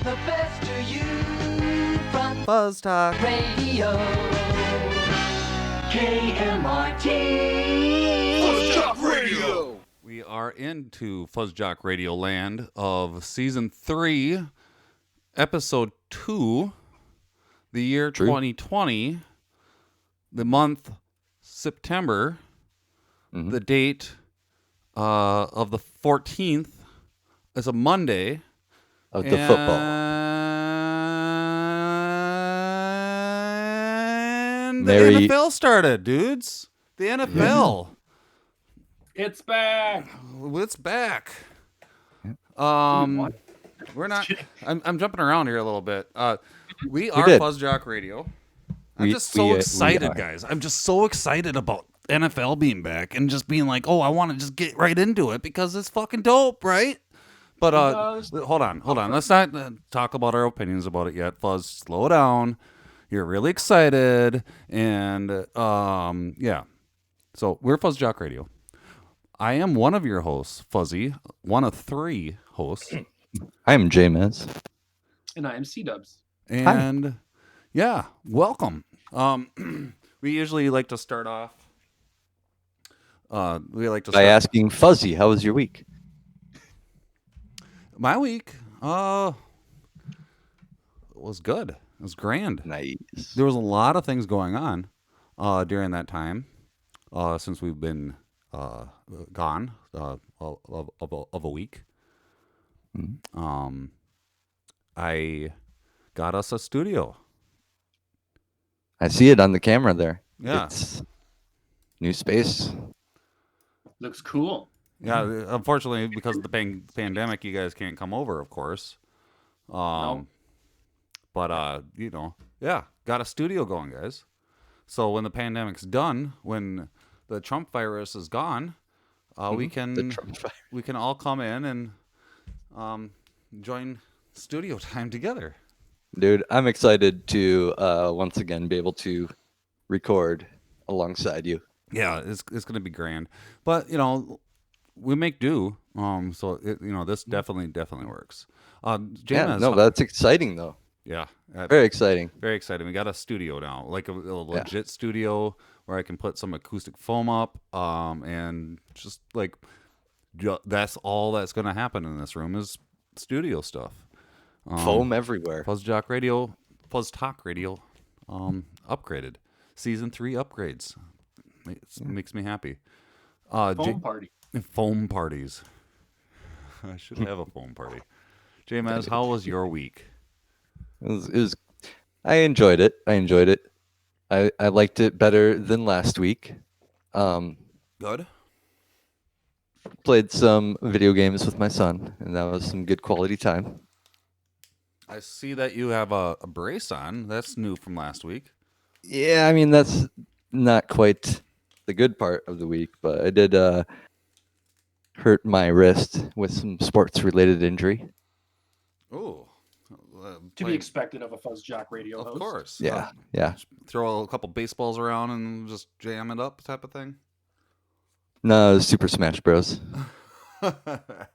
the best to you from Fuzz Talk Radio. KMRT. FuzzJockRadio. We are into FuzzJockRadio land of Season 3, Episode 2, the year 2020, the month September, the date of the 14th is a Monday. Of the football. And the NFL started, dudes. The NFL. It's back. It's back. We're not. I'm jumping around here a little bit. We are FuzzJock Radio. I'm just so excited, guys. I'm just so excited about NFL being back and just being like, oh, I want to just get right into it because it's fucking dope, right? But hold on. Let's not talk about our opinions about it yet. Fuzz, slow down. You're really excited, and yeah. So we're FuzzJock Radio. I am one of your hosts, Fuzzy, one of 3 hosts. I am James. And I am C-Dubs. And yeah, welcome. We usually like to start off. By asking Fuzzy, how was your week? My week, was good. It was grand. Nice. There was a lot of things going on during that time since we've been gone of a week. I got us a studio. I see it on the camera there. Yeah. It's new space. Looks cool. Yeah, unfortunately, because of the pandemic, you guys can't come over, of course. No. But, yeah, got a studio going, guys. So when the pandemic's done, when the Trump virus is gone, we can all come in and join studio time together. Dude, I'm excited to once again be able to record alongside you. Yeah, it's going to be grand. But, we make do. So this definitely works. That's exciting though. Yeah, very exciting. Very exciting. We got a studio now, like a legit studio where I can put some acoustic foam up, and just like that's all that's going to happen in this room is studio stuff. Foam everywhere. FuzzTalk Radio, upgraded. Season 3 upgrades. It makes me happy. Foam parties. I should have a foam party. J-Maz, how was your week? It was. I enjoyed it. I liked it better than last week. Good. Played some video games with my son, and that was some good quality time. I see that you have a brace on. That's new from last week. Yeah, I mean, that's not quite the good part of the week, but I did hurt my wrist with some sports-related injury. Oh. To be expected of a FuzzJock Radio host. Of course. Yeah. Throw a couple baseballs around and just jam it up type of thing? No, it was Super Smash Bros.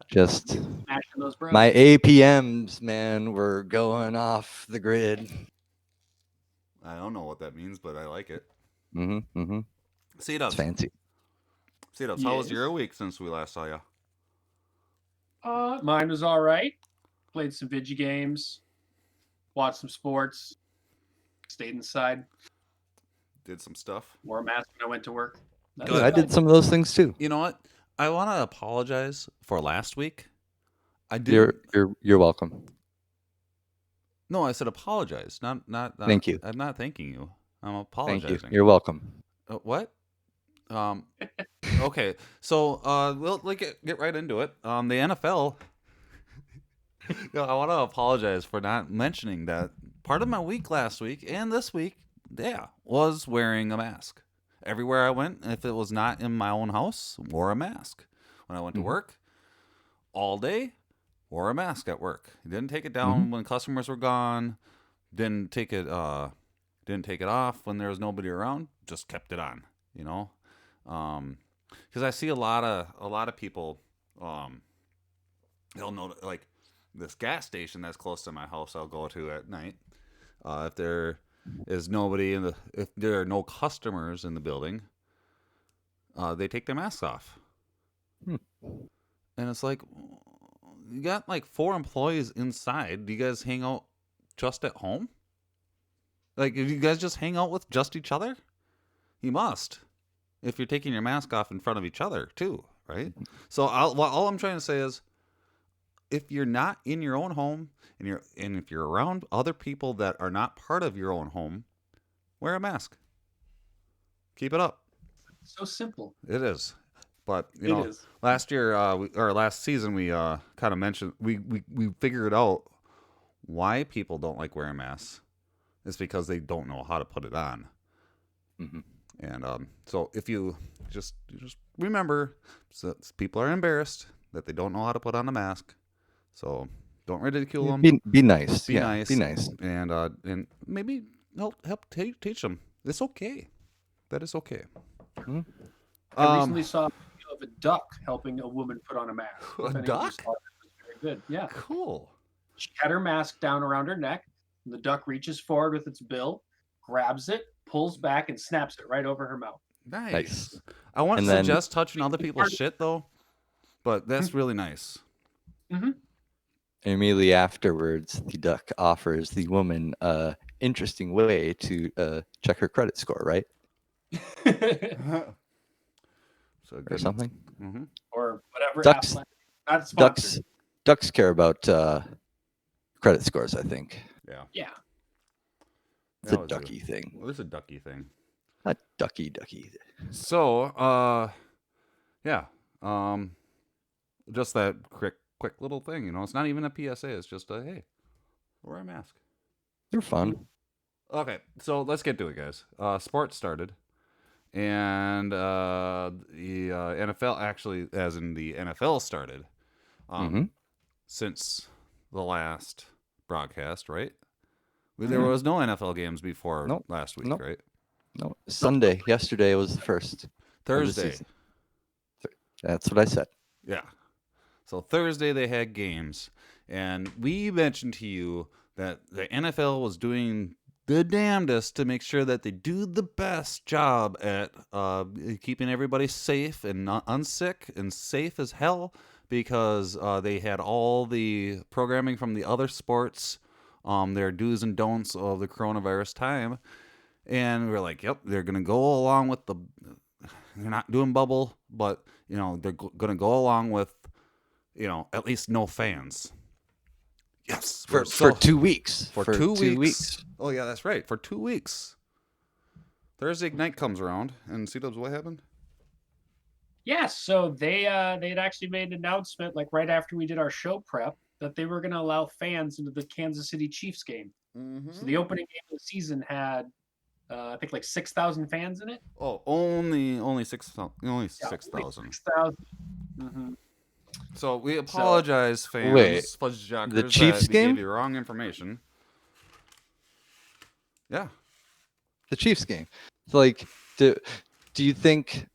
Just Smashing those bros. My APMs, man, were going off the grid. I don't know what that means, but I like it. Mm-hmm. C-Dubs. It's fancy. C-Dubs, how was your week since we last saw you? Mine was all right. Played some video games. Watched some sports. Stayed inside. Did some stuff. Wore a mask when I went to work. Good. I did some of those things too. You know what? I want to apologize for last week. I did. You're welcome. No, I said apologize. Not. Thank you. I'm not thanking you. I'm apologizing. Thank you. You're welcome. What? Okay. So we'll get right into it. The NFL. I want to apologize for not mentioning that part of my week last week and this week, was wearing a mask. Everywhere I went, if it was not in my own house, wore a mask. When I went to work, all day, wore a mask at work. Didn't take it down when customers were gone. Didn't take it off when there was nobody around. Just kept it on. Because I see a lot of people. They'll know, like, this gas station that's close to my house I'll go to at night. If there is nobody if there are no customers in the building, they take their masks off. And it's like, you got like 4 employees inside. Do you guys hang out just at home? Like, do you guys just hang out with just each other? You must, if you're taking your mask off in front of each other too, right? So all I'm trying to say is, if you're not in your own home and if you're around other people that are not part of your own home, wear a mask. Keep it up. So simple. It is. But last year or last season we kind of mentioned we figured out why people don't like wearing masks. It's because they don't know how to put it on. And so if you just remember, people are embarrassed that they don't know how to put on a mask. So don't ridicule them. Be nice. Be nice. Be nice. And maybe help teach them. It's okay. That is okay. I recently saw a video of a duck helping a woman put on a mask. A duck? Was very good. Yeah. Cool. She had her mask down around her neck. And the duck reaches forward with its bill, grabs it, pulls back, and snaps it right over her mouth. Nice. I wouldn't suggest touching other people's shit though, but that's really nice. Immediately afterwards, the duck offers the woman an interesting way to check her credit score, right? Or something. Or whatever. Ducks, Not sponsored. ducks care about credit scores, I think. Yeah. It's a ducky thing. Well, it's a ducky thing. A ducky. So, yeah. Just that quick little thing, it's not even a PSA. It's just a, hey, wear a mask. They're fun. Okay, so let's get to it, guys. Sports started, and the NFL actually, as in the NFL started, since the last broadcast, right? There was no NFL games before last week, right? No, Sunday. Yesterday was the first. Thursday. That's what I said. Yeah. So Thursday they had games, and we mentioned to you that the NFL was doing the damnedest to make sure that they do the best job at keeping everybody safe and not unsick and safe as hell, because they had all the programming from the other sports, their do's and don'ts of the coronavirus time. And we were like, yep, they're going to go along with they're not doing bubble, but, they're going to go along with, at least no fans. Yes. For 2 weeks. For 2 weeks. Oh, yeah, that's right. For 2 weeks. Thursday night comes around, and C-Dubs, what happened? Yeah, so they had actually made an announcement, like right after we did our show prep, that they were going to allow fans into the Kansas City Chiefs game. So the opening game of the season had, I think, like 6,000 fans in it. Oh, only 6,000. Only 6,000. 6,000. So we apologize, fans. Wait, FuzzJockers, the Chiefs that we game? gave you wrong information. Yeah. The Chiefs game. It's like, do you think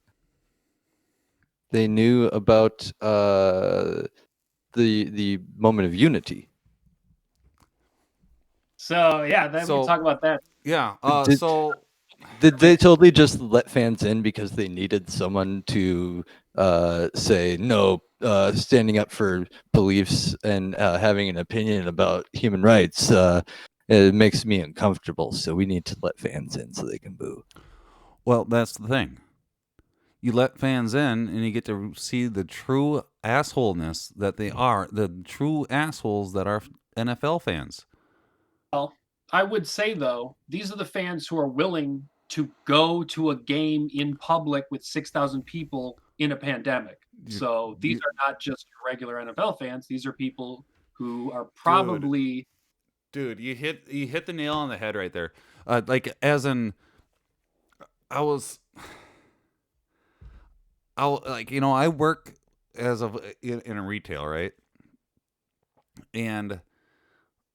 they knew about the moment of unity? So yeah, then we can talk about that. Yeah. Did they totally just let fans in because they needed someone to say no, standing up for beliefs and having an opinion about human rights? It makes me uncomfortable, so we need to let fans in so they can boo. Well, that's the thing. You let fans in, and you get to see the true assholeness that they are, the true assholes that are NFL fans. Well, I would say, though, these are the fans who are willing to go to a game in public with 6,000 people in a pandemic. So these are not just your regular NFL fans. These are people who are probably... Dude, you hit the nail on the head right there. I work in a retail, right? And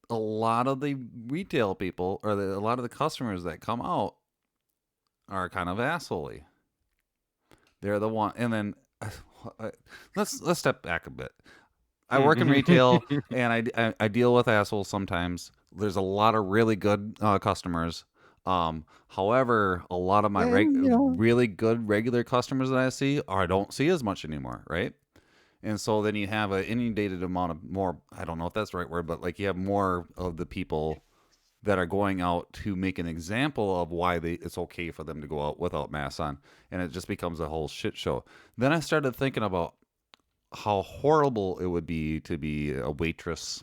a lot of the retail people, or a lot of the customers that come out, are kind of assholey. They're the one, and then let's step back a bit. I work in retail, and I deal with assholes sometimes. There's a lot of really good customers. However, a lot of my really good regular customers that I see, I don't see as much anymore, right? And so then you have an inundated amount of more, I don't know if that's the right word, but like you have more of the people that are going out to make an example of why it's okay for them to go out without masks on. And it just becomes a whole shit show. Then I started thinking about how horrible it would be to be a waitress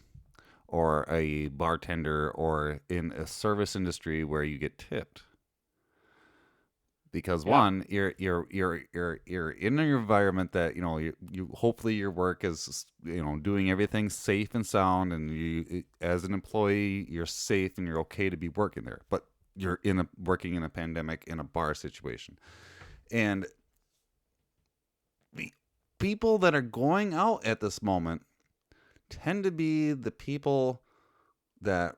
or a bartender or in a service industry where you get tipped. Because one, you're in an environment that you hopefully your work is doing everything safe and sound, and you as an employee you're safe and you're okay to be working there. But you're working in a pandemic in a bar situation, and the people that are going out at this moment tend to be the people that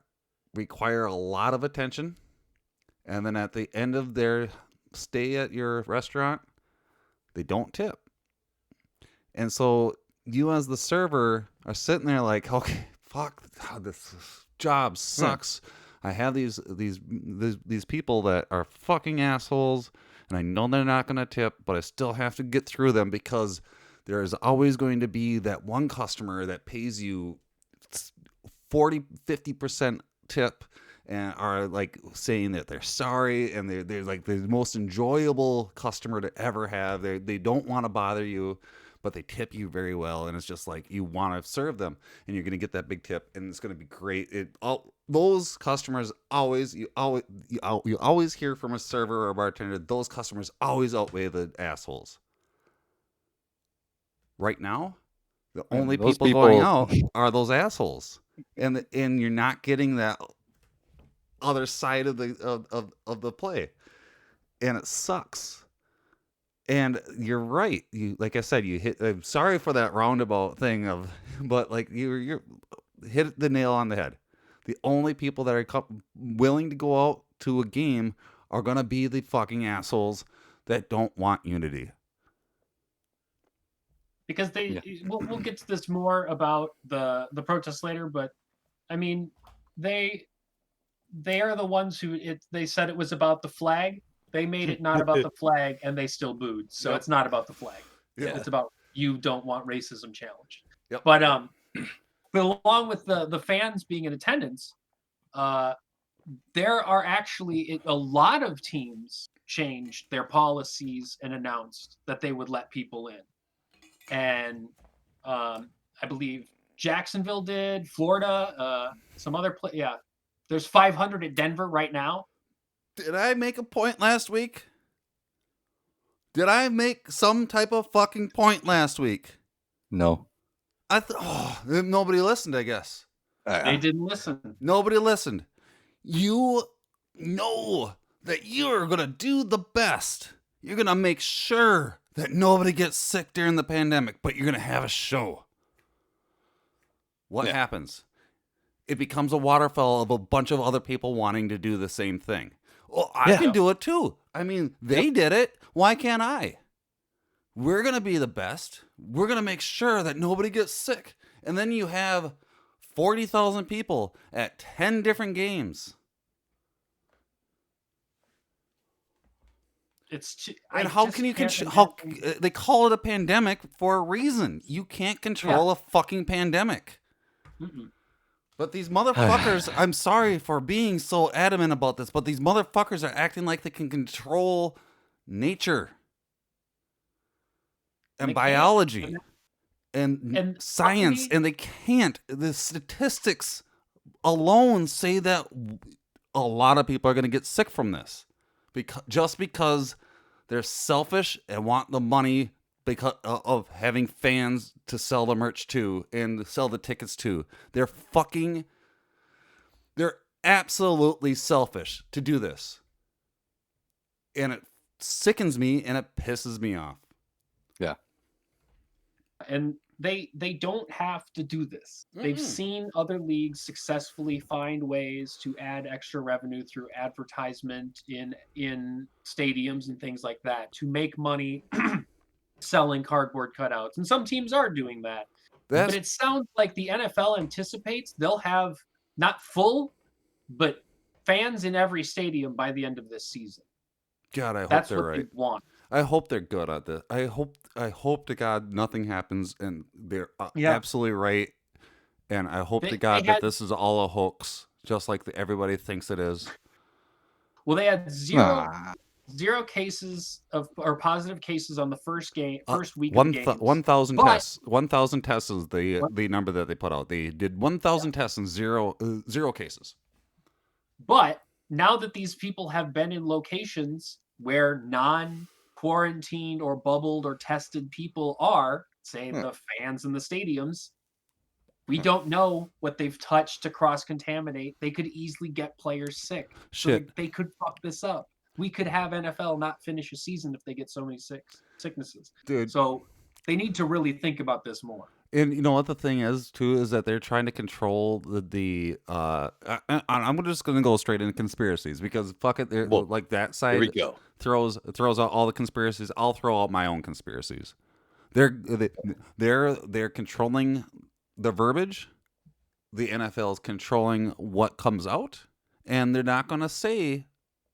require a lot of attention, and then at the end of their stay at your restaurant, they don't tip. And so you as the server are sitting there like, okay, fuck, this job sucks. I have these people that are fucking assholes, and I know they're not going to tip, but I still have to get through them because there is always going to be that one customer that pays you 40-50% tip and are like saying that they're sorry, and they're like the most enjoyable customer to ever have. They don't want to bother you, but they tip you very well, and it's just like you want to serve them, and you're gonna get that big tip, and it's gonna be great. Those customers you always hear from a server or a bartender. Those customers always outweigh the assholes. Right now, the only people going out are those assholes, and you're not getting that other side of the play, and it sucks. And you're right, you like I said, you hit, I'm sorry for that roundabout thing but like you're hit the nail on the head. The only people that are willing to go out to a game are gonna be the fucking assholes that don't want unity, because we'll get to this more about the protests later, but I mean they are the ones who they said it was about the flag. They made it not about the flag, and they still booed. So It's not about the flag. Yeah. It's about you don't want racism challenged. Yep. But along with the fans being in attendance, there are actually a lot of teams changed their policies and announced that they would let people in. And I believe Jacksonville did, Florida, some other There's 500 at Denver right now. Did I make a point last week? Did I make some type of fucking point last week? No. Nobody listened, I guess. They didn't listen. Nobody listened. You know that you're going to do the best. You're going to make sure that nobody gets sick during the pandemic, but you're going to have a show. What happens? It becomes a waterfall of a bunch of other people wanting to do the same thing. Well, I can do it too. I mean, they did it. Why can't I? We're going to be the best. We're going to make sure that nobody gets sick. And then you have 40,000 people at 10 different games. How can you control? They call it a pandemic for a reason. You can't control a fucking pandemic. Mm-mm. But these motherfuckers, I'm sorry for being so adamant about this, but these motherfuckers are acting like they can control nature and biology and science, and they can't. The statistics alone say that a lot of people are going to get sick from this just because they're selfish and want the money because of having fans to sell the merch to and sell the tickets to. They're absolutely selfish to do this. And it sickens me and it pisses me off. Yeah. And they don't have to do this. Mm-mm. They've seen other leagues successfully find ways to add extra revenue through advertisement in stadiums and things like that to make money selling cardboard cutouts. And some teams are doing that. But it sounds like the NFL anticipates they'll have not full, but fans in every stadium by the end of this season. God, I hope That's they're what right. they want. I hope they're good at this. I hope to God nothing happens and they're Yeah. absolutely right. And I hope to God that this is all a hoax, just like everybody thinks it is. Well, they had zero cases or positive cases on the first week of games. 1,000 tests. 1,000 tests is the number that they put out. They did 1,000 tests and zero cases. But now that these people have been in locations where non-quarantined or bubbled or tested people are, say the fans in the stadiums, we don't know what they've touched to cross-contaminate. They could easily get players sick. Shit. So they could fuck this up. We could have NFL not finish a season if they get so many sicknesses. Dude. So they need to really think about this more. And you know what the thing is too is that they're trying to control I'm just gonna go straight into conspiracies because fuck it, like that side here we go. throws out all the conspiracies. I'll throw out my own conspiracies. They're controlling the verbiage. The NFL is controlling what comes out, and they're not gonna say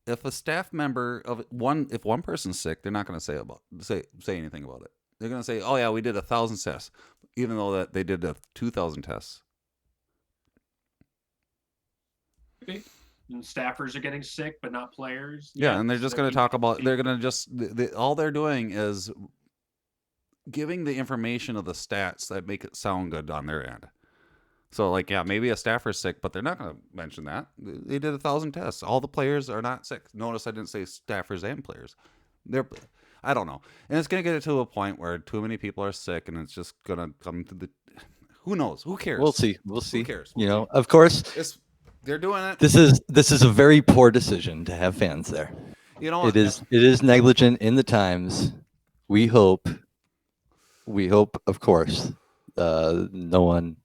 if a staff member if one person's sick, they're not gonna say anything about it. They're going to say, oh, yeah, we did 1,000 tests, even though that they did 2,000 tests. Okay. And staffers are getting sick, but not players. Yeah, and they're just going to talk about, they're going to just, all they're doing is giving the information of the stats that make it sound good on their end. So, like, yeah, maybe a staffer's sick, but they're not going to mention that. They did 1,000 tests. All the players are not sick. Notice I didn't say staffers and players. I don't know. And it's going to get to a point where too many people are sick and it's just going to come to the... Who knows? Who cares? We'll see. Who cares? You know, of course, they're doing it. This is a very poor decision to have fans there. You know, it is negligent in the times. We hope, of course, no one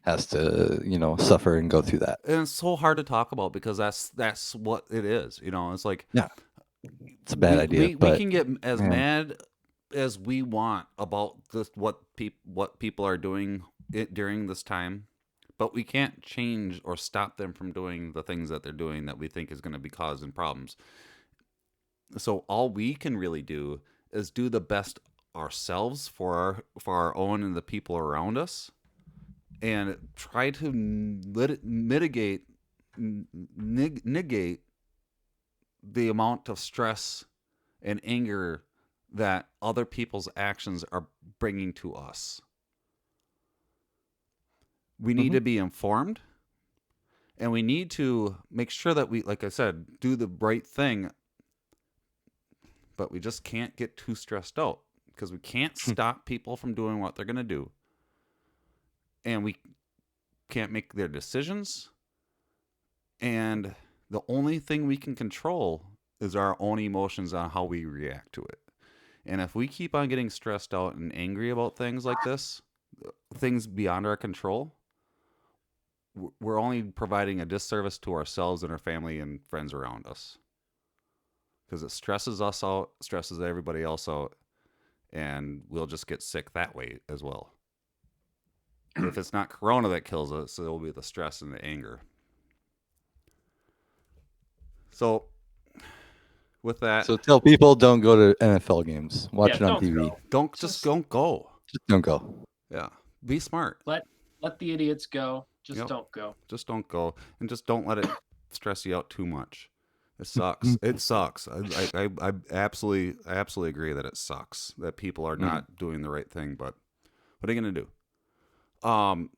has to, suffer and go through that. And it's so hard to talk about because that's what it is. You know, it's like... Yeah. It's a bad idea. We can get as mad as we want about what people are doing during this time, but we can't change or stop them from doing the things that they're doing that we think is going to be causing problems. So all we can really do is do the best ourselves for our own and the people around us, and try to negate the amount of stress and anger that other people's actions are bringing to us. We need to be informed, and we need to make sure that we, like I said, do the right thing, but we just can't get too stressed out because we can't stop people from doing what they're going to do, and we can't make their decisions, and the only thing we can control is our own emotions on how we react to it. And if we keep on getting stressed out and angry about things like this, things beyond our control, we're only providing a disservice to ourselves and our family and friends around us. Because it stresses us out, stresses everybody else out, and we'll just get sick that way as well. If it's not corona that kills us, it'll be the stress and the anger. So, with that, so tell people don't go to NFL games. Watch it on TV. Don't go. Just don't go. Yeah, be smart. Let the idiots go. Don't go. Just don't go, and just don't let it stress you out too much. It sucks. It sucks. I absolutely agree that it sucks that people are not doing the right thing. But what are you gonna do?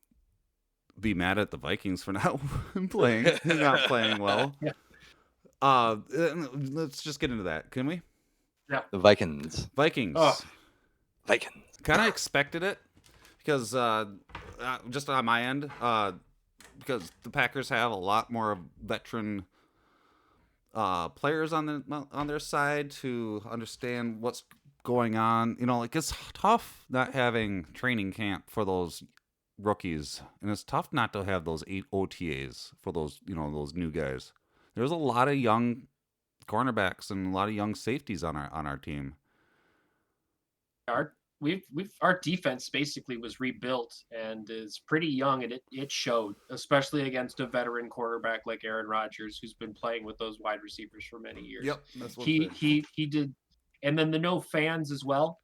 Be mad at the Vikings for not playing well. Yeah. Let's just get into that, can we? Yeah. The Vikings. Oh. Vikings. Kind of expected it because just on my end, because the Packers have a lot more veteran players on their side to understand what's going on. You know, like it's tough not having training camp for those rookies, and it's tough not to have those 8 OTAs for those new guys. There's a lot of young cornerbacks and a lot of young safeties on our team. our defense basically was rebuilt and is pretty young, and it showed, especially against a veteran quarterback like Aaron Rodgers, who's been playing with those wide receivers for many years. Yep, that's what He did, and then the no fans as well.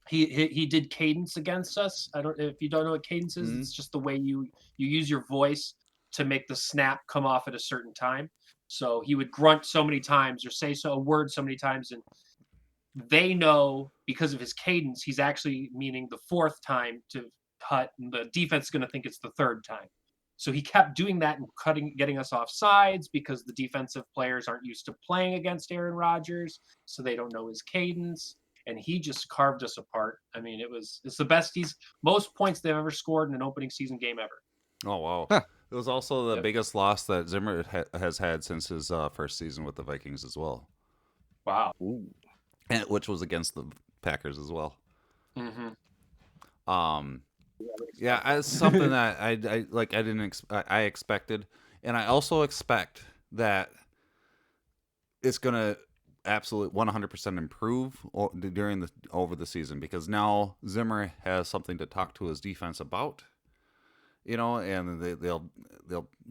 He did cadence against us. I don't, if you don't know what cadence is, it's just the way you use your voice to make the snap come off at a certain time. So he would grunt so many times or say a word so many times, and they know because of his cadence, he's actually meaning the fourth time to cut, and the defense is going to think it's the third time. So he kept doing that and getting us off sides because the defensive players aren't used to playing against Aaron Rodgers, so they don't know his cadence. And he just carved us apart. I mean, it's the best most points they've ever scored in an opening season game ever. Oh wow! Huh. It was also the biggest loss that Zimmer has had since his first season with the Vikings as well. Wow. Ooh. And which was against the Packers as well. Mm-hmm. Yeah, it's something that I expected, and I also expect that it's gonna absolutely 100% improve over the season, because now Zimmer has something to talk to his defense about. And they'll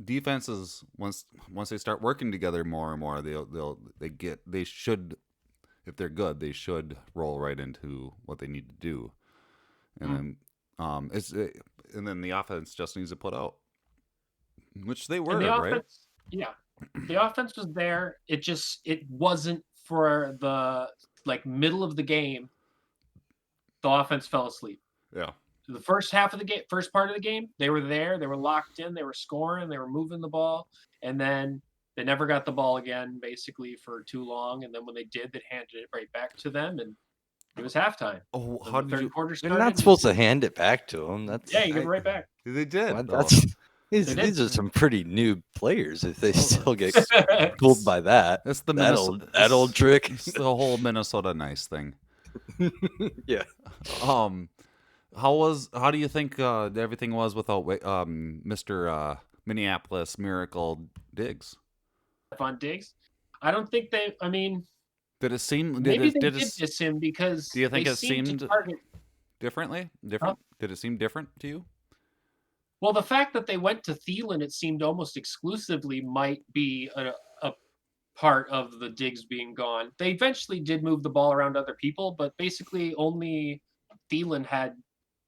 defenses once they start working together more and more, they should. If they're good, they should roll right into what they need to do, and then the offense just needs to put out, which they were, right? Yeah, the offense was there. It wasn't for the middle of the game. The offense fell asleep. Yeah. The first part of the game, they were there. They were locked in. They were scoring. They were moving the ball, and then they never got the ball again, basically, for too long. And then when they did, they handed it right back to them, and it was halftime. Oh, how did you? Quarter started, you're not supposed to hand it back to them. You give it right back. They did. These are some pretty new players. If they still get fooled by that, that's the that old trick. It's the whole Minnesota nice thing. Yeah. How do you think everything was without Mr. Minneapolis Miracle Diggs? On Diggs, I don't think they. I mean, did it seem? Maybe they did diss him because. Do you think it seemed differently? Different? Huh? Did it seem different to you? Well, the fact that they went to Thielen, it seemed almost exclusively might be a part of the Diggs being gone. They eventually did move the ball around other people, but basically only Thielen had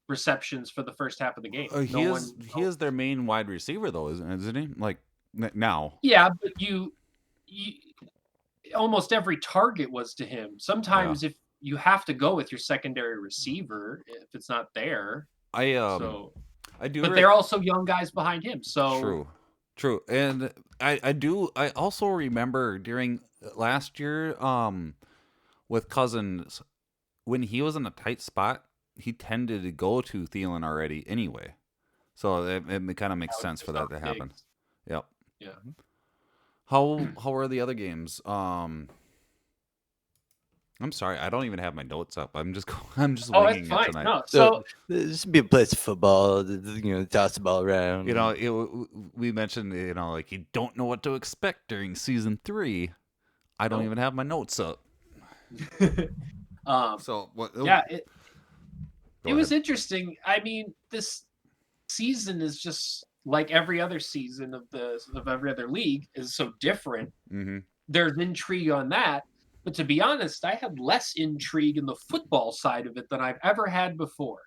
receptions for the first half of the game. He is their main wide receiver, though, isn't he? Like now. Yeah, but you almost every target was to him. Sometimes if you have to go with your secondary receiver if it's not there. I do, but they're also young guys behind him. So true, and I also remember during last year, with Cousins, when he was in a tight spot, he tended to go to Thielen already anyway. So it kind of makes sense for that to happen. Yep. Yeah. How are the other games? I'm sorry, I don't even have my notes up. I'm just winging it tonight. No, so this would be a place of football. Toss the ball around. We mentioned like you don't know what to expect during season 3. I don't even have my notes up. So what? Yeah, it was interesting. I mean, this season is just like every other season of every other league is so different. Mm-hmm. There's intrigue on that. But to be honest, I had less intrigue in the football side of it than I've ever had before.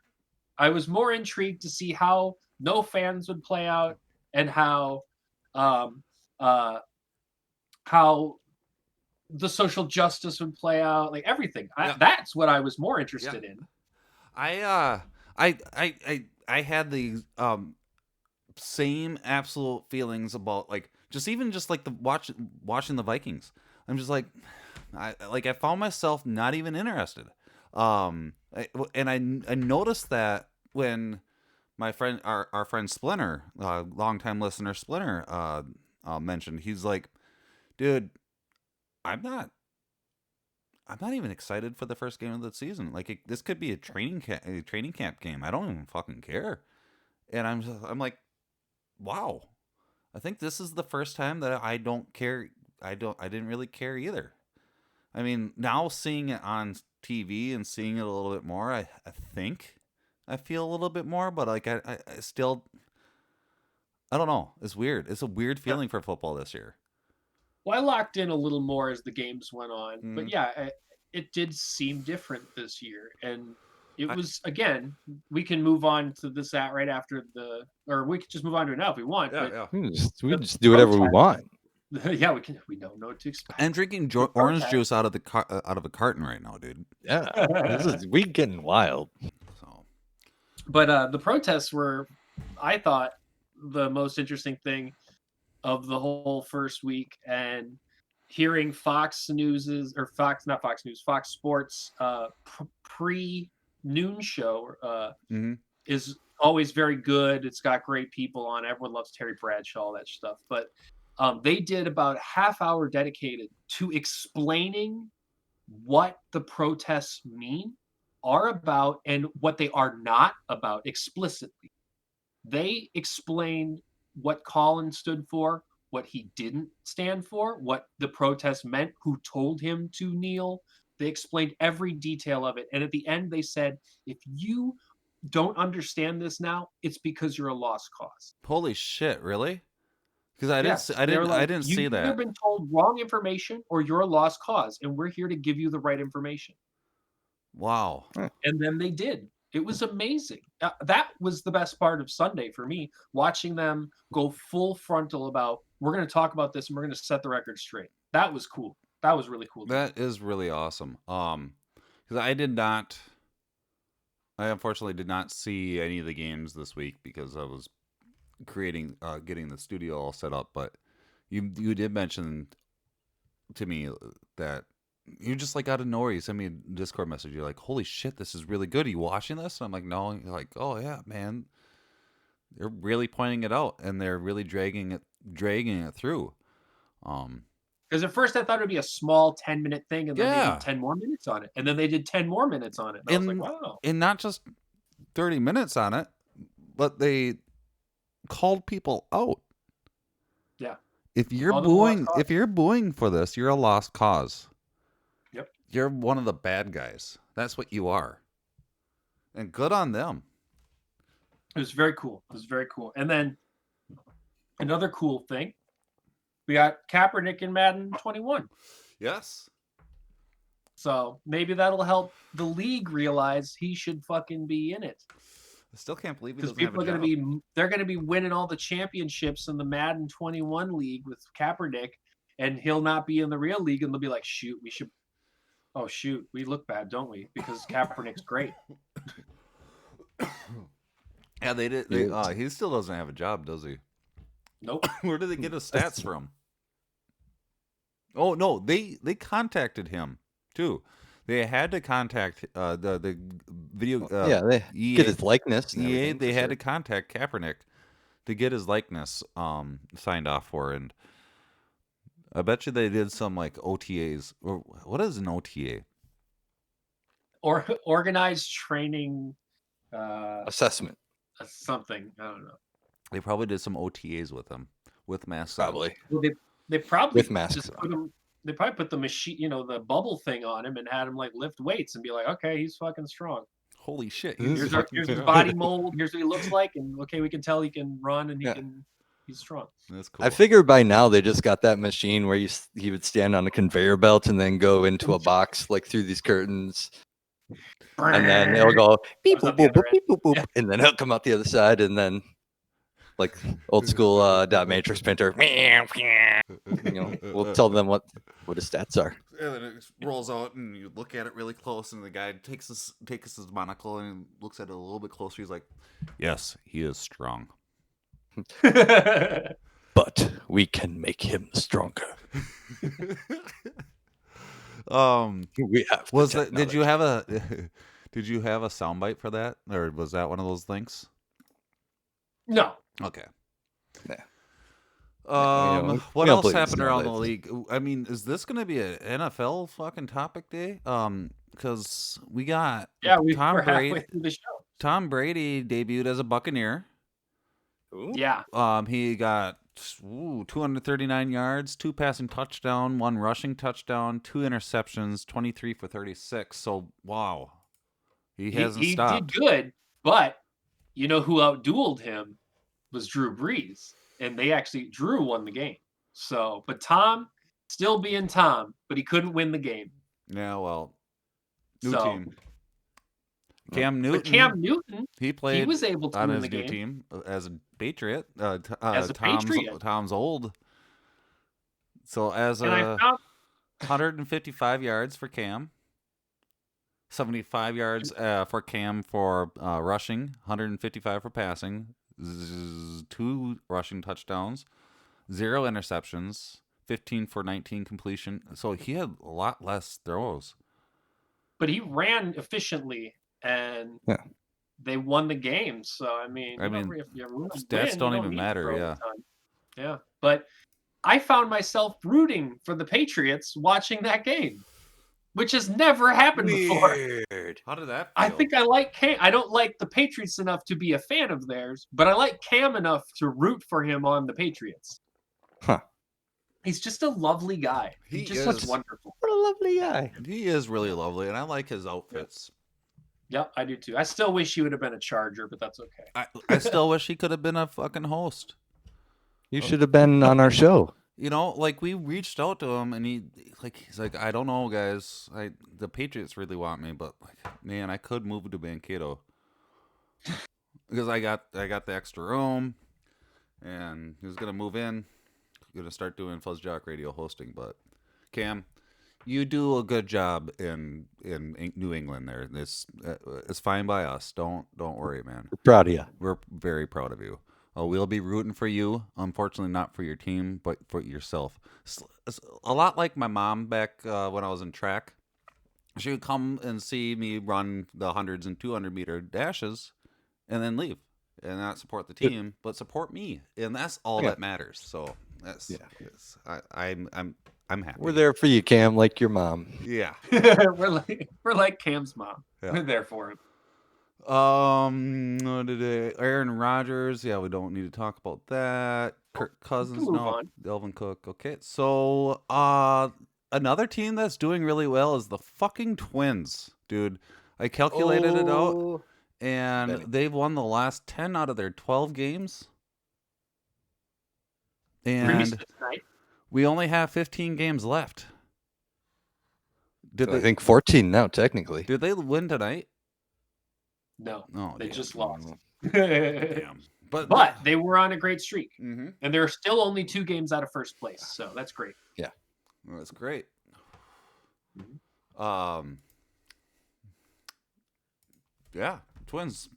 I was more intrigued to see how no fans would play out and how the social justice would play out, like everything. That's what I was more interested in. I had the same absolute feelings about just the watching the Vikings. I'm just like. I found myself not even interested. And I noticed that when my friend, our friend Splinter, longtime listener Splinter, mentioned, he's like, dude, I'm not even excited for the first game of the season. Like this could be a training camp game. I don't even fucking care. And I'm like, wow, I think this is the first time that I don't care. I didn't really care either. I mean, now seeing it on TV and seeing it a little bit more, I think I feel a little bit more, but like I still, I don't know. It's weird. It's a weird feeling for football this year. Well, I locked in a little more as the games went on, but yeah, it did seem different this year, and it was again. We can move on to this right after or we could just move on to it now if we want. Yeah, but We can just do whatever we want. Yeah, we can. We don't know what to expect. I'm drinking orange juice out of a carton right now, dude. Yeah, we getting wild. So, but the protests were, I thought, the most interesting thing of the whole first week, and hearing Fox Sports pre-noon show is always very good. It's got great people on. Everyone loves Terry Bradshaw, all that stuff. But they did about a half hour dedicated to explaining what the protests are about and what they are not about explicitly. They explained what Colin stood for, what he didn't stand for, what the protest meant, who told him to kneel. They explained every detail of it. And at the end, they said, if you don't understand this now, it's because you're a lost cause. holy shit, really? Because I didn't see You've that. either been told wrong information or you're a lost cause, and we're here to give you the right information. Wow. And then they did. It was amazing. That was the best part of Sunday for me, watching them go full frontal about, we're going to talk about this and we're going to set the record straight. That was cool. That was really cool. That is really awesome. Because I unfortunately did not see any of the games this week because I was getting the studio all set up. But you did mention to me that you just like out of nowhere, you sent me a Discord message. You're like, holy shit, this is really good. Are you watching this? And I'm like, no. And you're like, oh yeah, man. They're really pointing it out and they're really dragging it through. Because at first I thought it would be a small 10-minute thing, and then they did 10 more minutes on it. And then they did 10 more minutes on it. And I was like, wow. And not just 30 minutes on it, but they called people out. Yeah. If you're booing for this, you're a lost cause. Yep. You're one of the bad guys. That's what you are. And good on them. It was very cool. And then another cool thing, we got Kaepernick in Madden 21. Yes. So maybe that'll help the league realize he should fucking be in it. I still can't believe because people are going to be winning all the championships in the Madden 21 league with Kaepernick, and he'll not be in the real league, and they'll be like, shoot, we look bad, don't we? Because Kaepernick's great. Yeah, they did. He still doesn't have a job, does he? Nope. Where did they get his stats from? Oh no, they contacted him too. They had to contact the video. They get his likeness. EA, they had to contact Kaepernick to get his likeness signed off for, and I bet you they did some like OTAs. Or what is an OTA? Or organized training assessment. Something, I don't know. They probably did some OTAs with him with masks. Probably. Well, they probably with masks on. They probably put the machine, the bubble thing on him and had him like lift weights and be like, okay, he's fucking strong. Holy shit! Here's his body mold. Here's what he looks like, and okay, we can tell he can run and he's strong. That's cool. I figure by now they just got that machine where he would stand on a conveyor belt and then go into a box like through these curtains, and then it'll go beep boop boop boop beep boop boop, and then he'll come out the other side, and then like old school dot matrix printer, we'll tell them what his stats are. And then it rolls out, and you look at it really close, and the guy takes his monocle and looks at it a little bit closer. He's like, "Yes, he is strong, but we can make him stronger." We have. Did you have a soundbite for that, or was that one of those things? No. Okay. Yeah. What else happened around the league? I mean, is this going to be an NFL fucking topic day? Because we got we're halfway through the show. Tom Brady debuted as a Buccaneer. Ooh. Yeah. He got 239 yards, 2 passing touchdown, 1 rushing touchdown, 2 interceptions, 23 for 36. So, wow. He hasn't stopped. Did good, but you know who outdueled him was Drew Brees. And Drew won the game. So, but Tom, still being Tom, but he couldn't win the game. Yeah, well, new team. Cam Newton, he was able to on win his the new game. team as a Patriot. As a Patriot. Tom's old. So as and a 155 yards for Cam, 75 yards for Cam for rushing, 155 for passing, 2 rushing touchdowns, 0 interceptions, 15 for 19 completion. So he had a lot less throws. But he ran efficiently, and they won the game. So I mean, if you stats don't even matter. Yeah. Yeah. But I found myself rooting for the Patriots watching that game, which has never happened before. How did that feel? I think I like Cam. I don't like the Patriots enough to be a fan of theirs, but I like Cam enough to root for him on the Patriots. Huh. He's just a lovely guy. He just looks wonderful. What a lovely guy. He is really lovely, and I like his outfits. Yep, I do too. I still wish he would have been a Charger, but that's okay. I still wish he could have been a fucking host. You should have been on our show. You know, like we reached out to him, and he's like, I don't know, guys. The Patriots really want me, but man, I could move to Mankato because I got the extra room, and he was gonna move in, gonna start doing FuzzJockRadio hosting. But Cam, you do a good job in New England. There, it's fine by us. Don't worry, man. We're proud of you. We're very proud of you. We'll be rooting for you. Unfortunately, not for your team, but for yourself. It's a lot like my mom back when I was in track. She would come and see me run the 100s and 200-meter dashes, and then leave and not support the team, but support me, and that's all that matters. So that's I'm happy. We're there for you, Cam, like your mom. Yeah, we're like Cam's mom. Yeah. We're there for him. Aaron Rodgers. Yeah, we don't need to talk about that. Kirk Cousins. No. Delvin Cook. Okay, so another team that's doing really well is the fucking Twins, dude. I calculated it out, and they've won the last 10 out of their 12 games. And we only have 15 games left. I think 14 now, technically. Did they win tonight? No, they just lost. Damn. But they were on a great streak, mm-hmm. and they're still only 2 games out of first place, so that's great. Yeah, well, that's great. Mm-hmm. Yeah, Twins.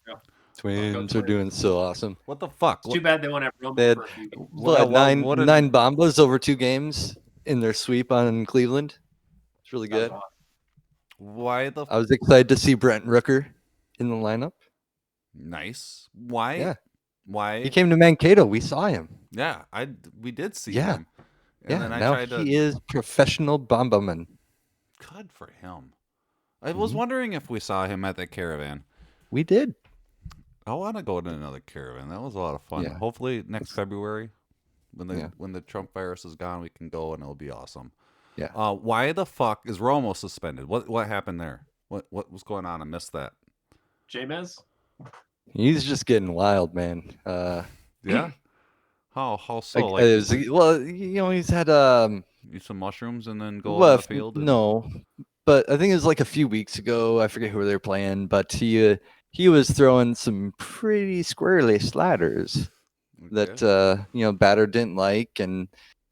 Yeah. Twins are doing so awesome. What the fuck? It's too bad they won't have Roman. They had nine Bombas over 2 games in their sweep on Cleveland. It's really good. Awesome. Why the? I was excited to see Brent Rooker in the lineup. Nice. Why? Yeah. Why? He came to Mankato. We saw him. Yeah, we did see him. And then now he is professional bomberman. Good for him. I was wondering if we saw him at the caravan. We did. I want to go to another caravan. That was a lot of fun. Yeah. Hopefully next February, when the Trump virus is gone, we can go and it'll be awesome. Yeah. Why the fuck is Romo suspended? What happened there? What was going on? I missed that. Jameis? He's just getting wild, man. Yeah. How so? He's had eat some mushrooms and then go on the field. No, but I think it was like a few weeks ago. I forget who they were playing, but he was throwing some pretty squirrely sliders that batter didn't like, and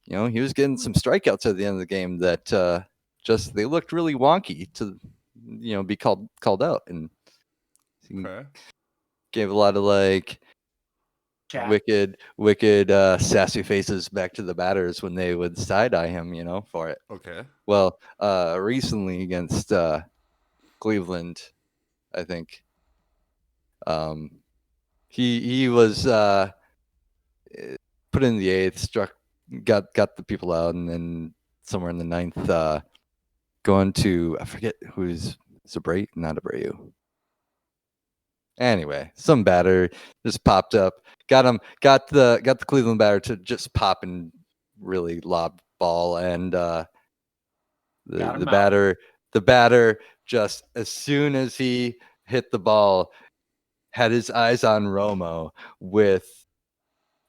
he was getting some strikeouts at the end of the game that they looked really wonky to be called out, and gave a lot of like wicked sassy faces back to the batters when they would side-eye him for it. Okay. Well, recently against Cleveland, I think he was put in the 8th, got the people out, and then somewhere in the 9th going to, I forget who's not Abreu. Anyway, some batter just popped up. Got the Cleveland batter to just pop and really lob ball, and the batter just as soon as he hit the ball had his eyes on Romo with,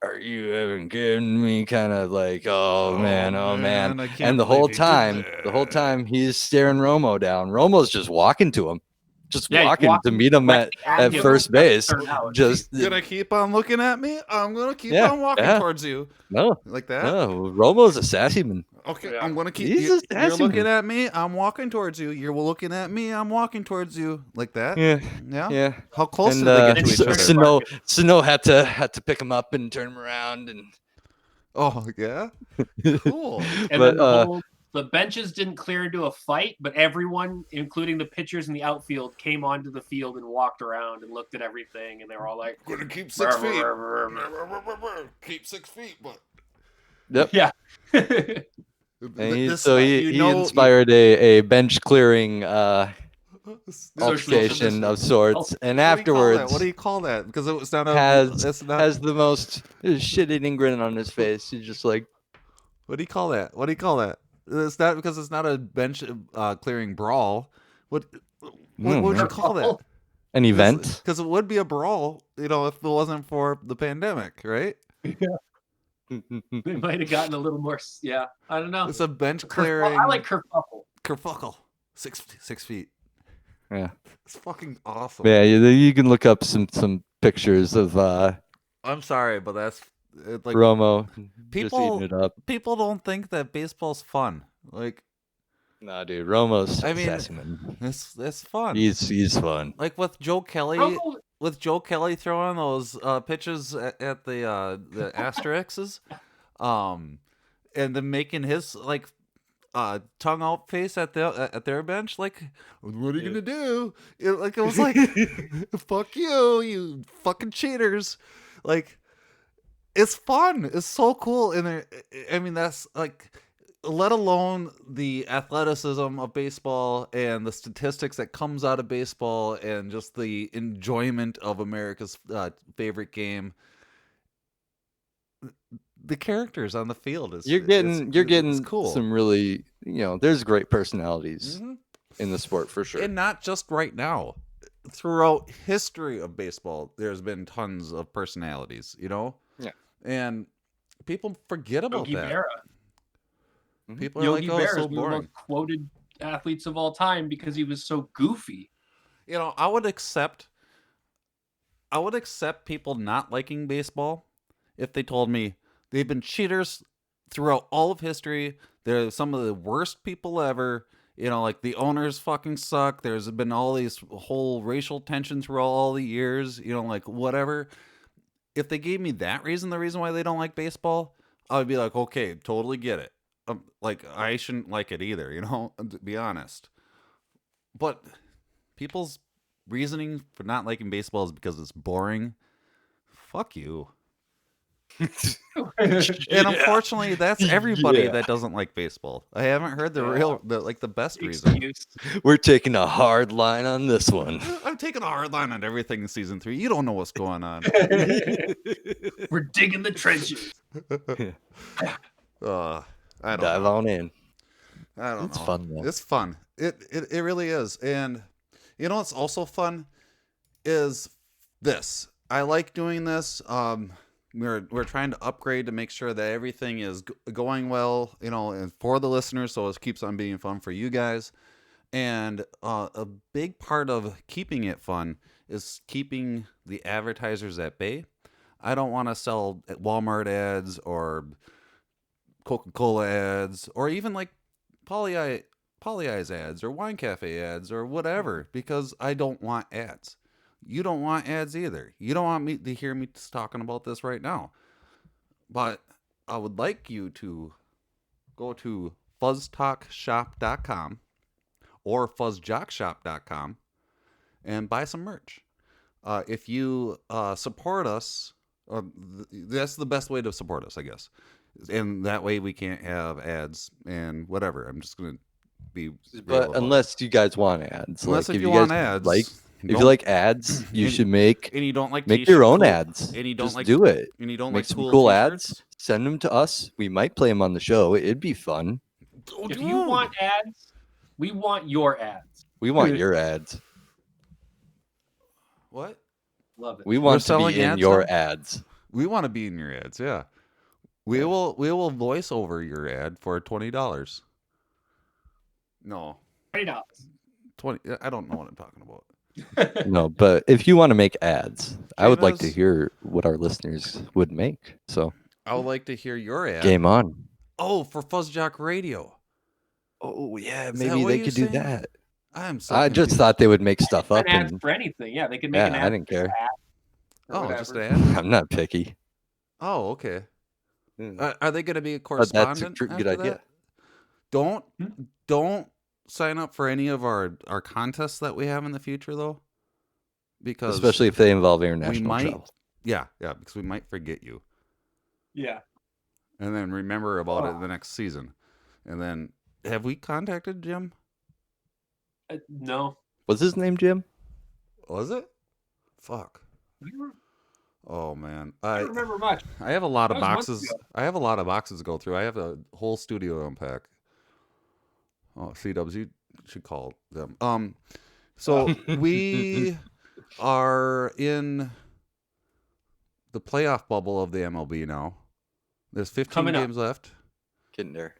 "Are you even kidding me?" kind of like, oh man. And the whole time he's staring Romo down. Romo's just walking to him. Walking to meet him at first base. Just gonna keep on looking at me. I'm gonna keep on walking towards you. No, like that. No, Romo's a sassy man. Okay, I'm gonna keep. You're looking at me. I'm walking towards you. You're looking at me. I'm walking towards you. Like that. Yeah. How close did they get to each other? Sano had to pick him up and turn him around and. Oh yeah, cool. And then the benches didn't clear into a fight, but everyone, including the pitchers in the outfield, came onto the field and walked around and looked at everything, and they were all like, "Gonna keep 6 feet. Keep 6 feet." But yep. Yeah. And he inspired a bench clearing altercation of sorts, and afterwards, what do you call that? Because it was not has the most shit-eating grin on his face. He's just like, what do you call that? It's not because it's not a bench clearing brawl. What would you call that? An event? Because it would be a brawl, if it wasn't for the pandemic, right? Yeah. They might have gotten a little more. Yeah, I don't know. It's a bench clearing. I like kerfuffle. Kerfuffle. 6 feet. Yeah, it's fucking awesome. Yeah, you can look up some pictures of. I'm sorry, but that's like Romo. People just eating it up. People don't think that baseball's fun. Like, nah, dude, Romo's. It's fun. He's fun. Like with Joe Kelly. With Joe Kelly throwing those pitches at the Asterixes, and then making his like tongue out face at their bench, like, what are you gonna do? It was like, fuck you fucking cheaters! Like, it's fun. It's so cool, and that's like. Let alone the athleticism of baseball and the statistics that comes out of baseball and just the enjoyment of America's favorite game. The characters on the field is you're getting cool. Some really there's great personalities in the sport for sure, and not just right now. Throughout history of baseball, there's been tons of personalities. Yeah, and people forget about Yogi that. Berra. People are Yogi like, Berra so is one of the boring. most quoted athletes of all time because he was so goofy. I would accept people not liking baseball if they told me they've been cheaters throughout all of history. They're some of the worst people ever. Like the owners fucking suck. There's been all these whole racial tensions throughout all the years. Like whatever. If they gave me that reason, the reason why they don't like baseball, I would be like, okay, totally get it. Like, I shouldn't like it either, to be honest. But people's reasoning for not liking baseball is because it's boring. Fuck you. And unfortunately, that's everybody that doesn't like baseball. I haven't heard the best reason. We're taking a hard line on this one. I'm taking a hard line on everything in season 3. You don't know what's going on. We're digging the trenches. I don't dive know. on in. I don't know. It's fun though. It's fun. It really is. And what's also fun is this. I like doing this. We're trying to upgrade to make sure that everything is going well, and for the listeners, so it keeps on being fun for you guys. And a big part of keeping it fun is keeping the advertisers at bay. I don't want to sell Walmart ads or Coca-Cola ads, or even like Polly-Eyes ads or Wine Cafe ads or whatever, because I don't want ads. You don't want ads either. You don't want me to hear me talking about this right now. But I would like you to go to FuzzTalkShop.com or FuzzJockShop.com and buy some merch. If you support us, that's the best way to support us, I guess. And that way we can't have ads and whatever. I'm just going to be real but unless you guys want ads. Unless like, if you guys want ads. like If you like ads, you should make and you don't like your own cool, ads. and you don't Just like do it. And you don't make like some cool t-shirts? ads. Send them to us. We might play them on the show. It'd be fun. If you want ads, we want your ads. We want your ads. What? Love it. We want to selling be in ads your now? ads. We want to be in your ads. Yeah. We will voice over your ad for $20. No. $20. 20. I don't know what I'm talking about. No, but if you want to make ads, I would like to Travis? hear what our listeners would make. So I would like to hear your ad. game on. Oh, for FuzzJockRadio. Oh yeah, Is maybe that what they you're could do saying? that. I'm so I just confused. thought they would make stuff up. An ad And for anything. Yeah, they could make an ad. I didn't care. Oh, whatever. just an ad? I'm not picky. Oh, okay. Mm. Are they going to be a But correspondent? that's a good after idea. that? Don't sign up for any of our contests that we have in the future, though, because Especially if they involve we international might. travel. Yeah, because we might forget you, Yeah. and then remember about it the next season. And then, have we contacted Jim? No. Was his name Jim? Was it? Fuck. Oh man, I don't remember much. I have a lot of That was months boxes. ago. I have a lot of boxes to go through. I have a whole studio to unpack. Oh, C-dubs, you should call them. So we are in the playoff bubble of the MLB now. There's 15 Coming up. games left. Getting there.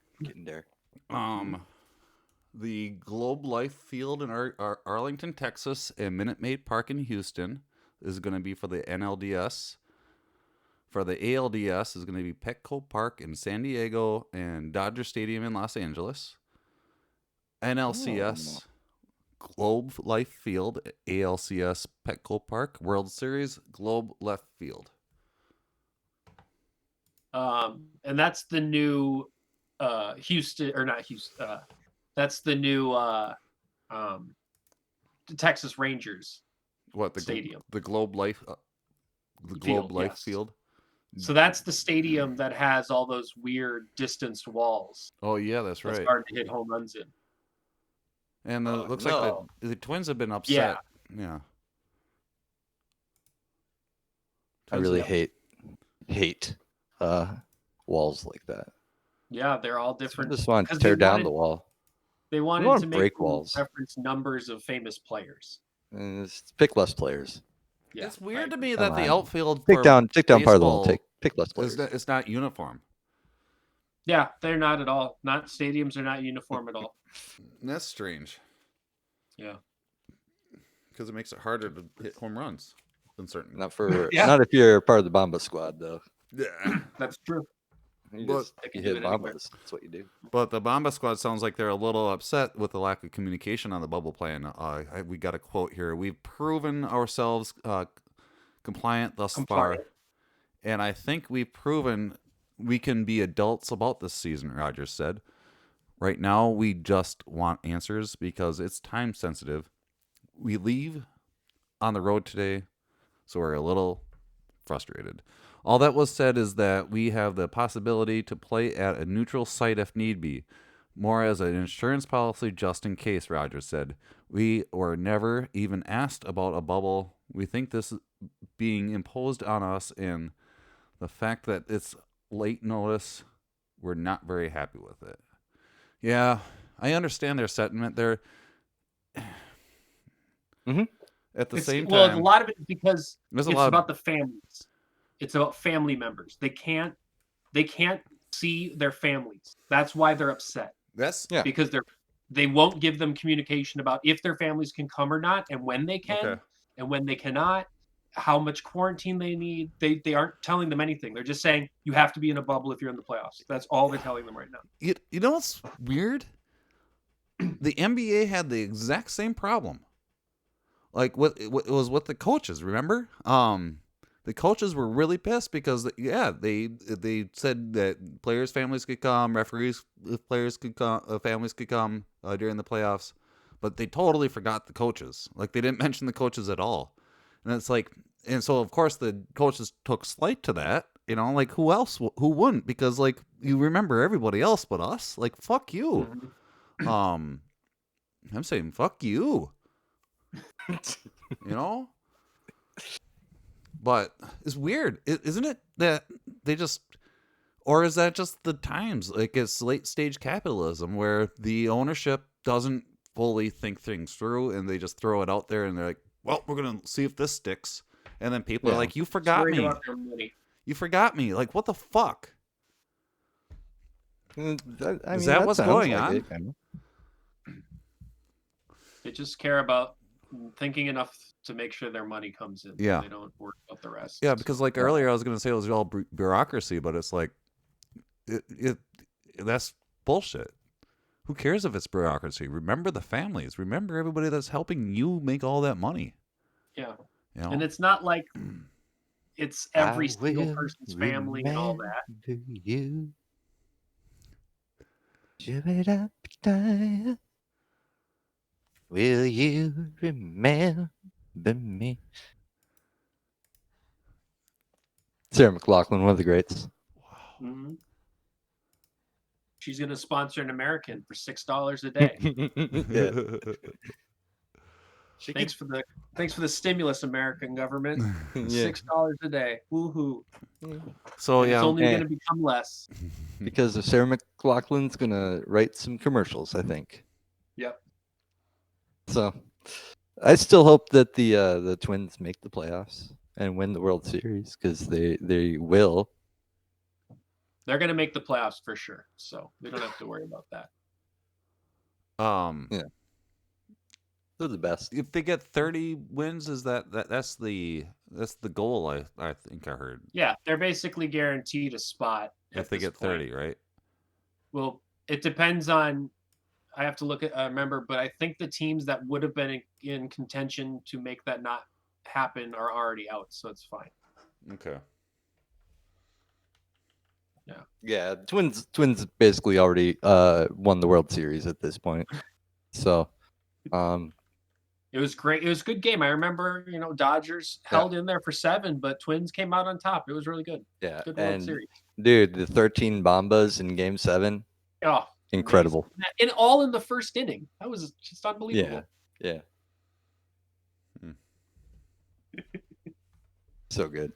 The Globe Life Field in Arlington, Texas, and Minute Maid Park in Houston is going to be for the NLDS. For the ALDS is going to be Petco Park in San Diego and Dodger Stadium in Los Angeles. NLCS, Globe Life Field, ALCS, Petco Park, World Series, Globe Left Field. And that's the new Houston, or not Houston. That's the new Texas Rangers. What the stadium? The Globe Life, Field, Life yes. Field. So that's the stadium that has all those weird distanced walls. Oh yeah, that's It's right. hard to hit home runs in. And it looks like the Twins have been upset. Yeah. I really hate walls like that. Yeah, they're all different. I just want to 'cause tear they down wanted- the wall. They wanted want to to make break them walls. reference numbers of famous players. And pick less players. Yeah, It's weird to me Come that the on. outfield Take for down part of the wall. baseball Pick less players. it's not uniform. Yeah, they're not at all. Not stadiums are not uniform at all. That's strange. Yeah. Because it makes it harder to hit home runs than certain. Not for Yeah. not if you're part of the Bomba squad though. Yeah. That's true. You But- just They can you do hit it anywhere. Bombas. That's what you do. But the Bomba Squad sounds like they're a little upset with the lack of communication on the bubble plan. We got a quote here. We've proven ourselves compliant thus far. And I think we've proven we can be adults about this season, Rogers said. Right now, we just want answers because it's time sensitive. We leave on the road today, so we're a little frustrated. All that was said is that we have the possibility to play at a neutral site if need be. More as an insurance policy just in case, Rogers said. We were never even asked about a bubble. We think this is being imposed on us, and the fact that it's late notice, we're not very happy with it. Yeah, I understand their sentiment. They're at the same time. Well, a lot of it is because There's it's a lot about the families. It's about family members. They can't see their families. That's why they're upset. That's Because they won't give them communication about if their families can come or not, and when they can, and when they cannot, how much quarantine they need. They aren't telling them anything. They're just saying you have to be in a bubble if you're in the playoffs. That's all they're telling them right now. You know what's weird? The NBA had the exact same problem. Like what it was with the coaches, remember? The coaches were really pissed because they said that players' families could come, referees' players could come, families could come during the playoffs, but they totally forgot the coaches. Like they didn't mention the coaches at all. And it's like, and so of course the coaches took slight to that. You know, like who else? Who wouldn't? Because like you remember everybody else but us. Like fuck you. I'm saying fuck you. You know? But it's weird, isn't it, that they just, or is that just the times? Like, it's late stage capitalism where the ownership doesn't fully think things through and they just throw it out there and they're like, well, we're going to see if this sticks. And then people are like, you forgot Worried me. about their money. You forgot me. Like, what the fuck? I mean, Is that what's sounds going like on? it, kind of. They just care about thinking enough to make sure their money comes in. Yeah. They don't worry about the rest. Yeah, because like earlier I was going to say it was all bureaucracy, but it's like, that's bullshit. Who cares if it's bureaucracy? Remember the families. Remember everybody that's helping you make all that money. Yeah. You know? And it's not like it's every I single will person's family and all that. remember you. Shoo-ba-da-ba-da. Will you remember me? Sarah McLachlan, one of the greats. Mhm. She's going to sponsor an American for $6 a day. Thanks for the stimulus, American government. $6 a day. Woohoo! So And yeah, it's only going to become less. Because of Sarah McLachlan's gonna write some commercials, I think. Yep. So I still hope that the Twins make the playoffs and win the World Series, because they will. They're going to make the playoffs for sure. So we don't have to worry about that. Yeah. They're the best. if they get 30 wins, is that's the goal? I think I heard. Yeah, they're basically guaranteed a spot. If they get 30, right? Well, it depends on. I have to look at remember, but I think the teams that would have been in contention to make that not happen are already out, so it's fine. Okay. Yeah, Twins basically already won the World Series at this point. So It was great. It was a good game. I remember, Dodgers held in there for 7, but Twins came out on top. It was really good. yeah, Good World and Series. dude, the 13 Bombas in Game 7, Oh, incredible. amazing. And all in the first inning. That was just unbelievable. Yeah. So good.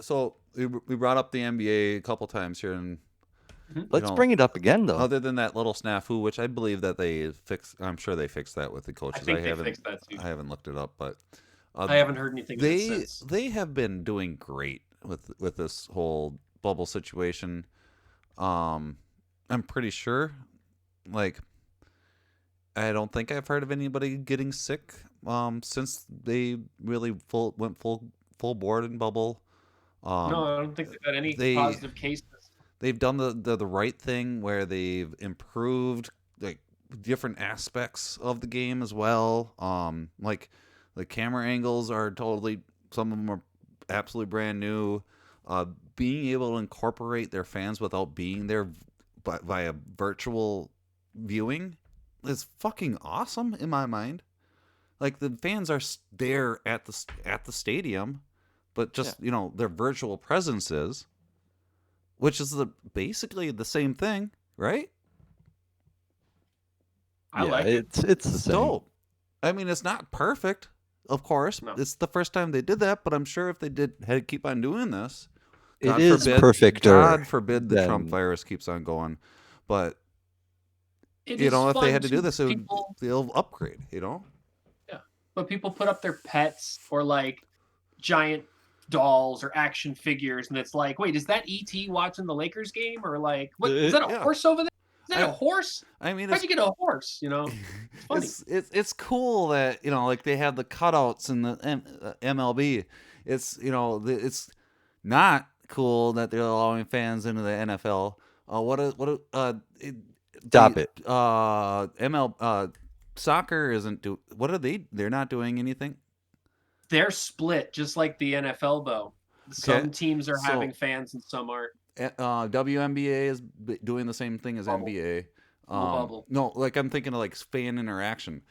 So we brought up the NBA a couple times here, and Let's bring it up again, though. Other than that little snafu, which I believe that they fixed. I'm sure they fixed that with the coaches. I think they fixed that too. I haven't looked it up, but I haven't heard anything of it since. They have been doing great with this whole bubble situation. I'm pretty sure. Like, I don't think I've heard of anybody getting sick since they really went full board in bubble. No, I don't think they've had any positive cases. They've done the right thing where they've improved like different aspects of the game as well. Like the camera angles are totally, some of them are absolutely brand new. Being able to incorporate their fans without being there via virtual viewing is fucking awesome in my mind. Like, the fans are there at the stadium, but just their virtual presence is. Which is basically the same thing, right? I like it. It's the same. Dope. I mean, it's not perfect, of course. No. It's the first time they did that, but I'm sure if they had to keep on doing this, It is perfect. God forbid the Trump virus keeps on going. But if they had to do this, they'll upgrade. Yeah. But people put up their pets or like giant dolls or action figures, and it's like, wait, is that ET watching the Lakers game, or like, what is that a horse over there? Is that a horse? I mean, how'd you get a horse? It's funny. It's cool that like they have the cutouts in the MLB. It's it's not cool that they're allowing fans into the NFL. Stop it. Soccer isn't what are they? They're not doing anything. They're split, just like the NFL, though. Some teams are having fans and some aren't. WNBA is doing the same thing as NBA. Bubble. No, like I'm thinking of like fan interaction.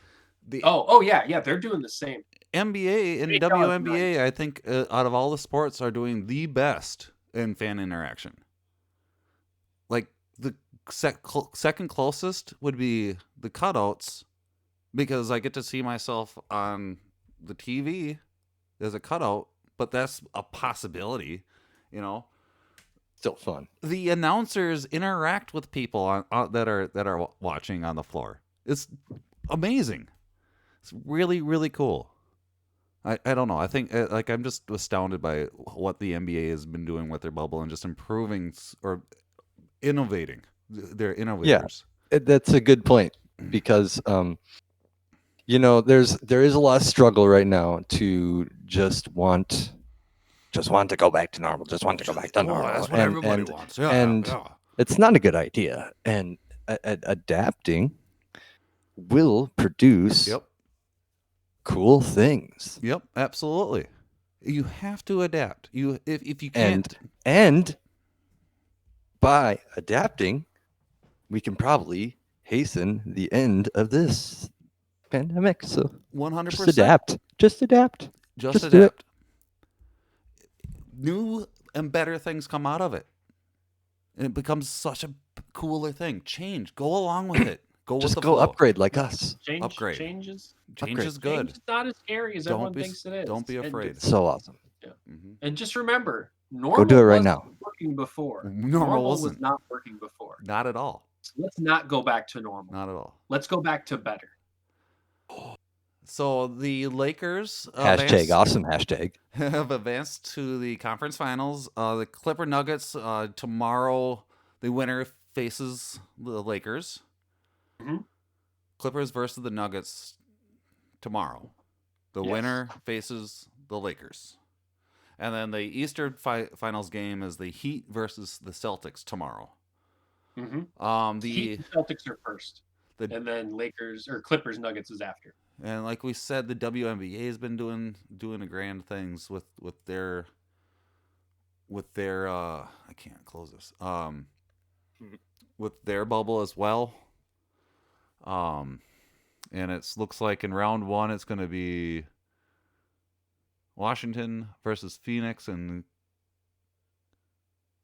Yeah, they're doing the same. NBA and WNBA, I think, out of all the sports, are doing the best in fan interaction. Like, the second closest would be the cutouts because I get to see myself on the TV as a cutout, but that's a possibility, you know. Still fun. The announcers interact with people that are watching on the floor. It's amazing. It's really, really cool. I don't know. I think like I'm just astounded by what the NBA has been doing with their bubble and just improving or innovating. They're innovators. Yeah, that's a good point because you know there is a lot of struggle right now to just want to go back to normal. Just want to go back to normal. That's what everybody wants. Yeah, and yeah. it's not a good idea. And adapting will produce Yep. cool things. Yep, absolutely. You have to adapt. If you can't, and by adapting, we can probably hasten the end of this pandemic. So 100%. just adapt. Just adapt. Just do it. adapt. New and better things come out of it, and it becomes such a cooler thing. Change. Go along with it. Go Just with the go flow. Upgrade like us. Upgrade. Change is Change good. is not as scary as everyone thinks it is. Don't be afraid. So awesome. And just remember, normal do it right wasn't now. working before. Normal was wasn't. not working before. Not at all. So let's not go back to normal. Not at all. Let's go back to better. So the Lakers Awesome hashtag. have advanced to the conference finals. The Clipper Nuggets tomorrow. The winner faces the Lakers. Mm-hmm. Clippers versus the Nuggets tomorrow. The winner faces the Lakers. And then the Eastern Finals game is the Heat versus the Celtics tomorrow. Mm-hmm. The Heat and Celtics are first, and then Lakers or Clippers Nuggets is after. And like we said, the WNBA has been doing the grand things with their I can't close this with their bubble as well. And it looks like in round 1 it's going to be Washington versus Phoenix and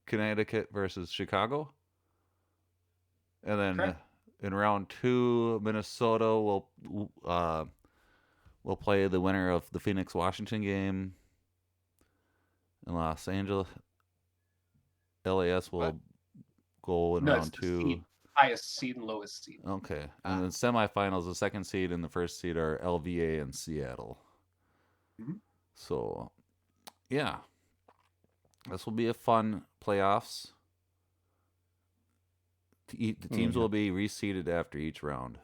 Connecticut versus Chicago. And then in round 2, Minnesota will play the winner of the Phoenix-Washington game. In Los Angeles, LAS will go in round 2. Highest seed and lowest seed. Okay. And then semifinals, the second seed and the first seed are LVA and Seattle. Mm-hmm. So, yeah. This will be a fun playoffs. The teams will be reseeded after each round.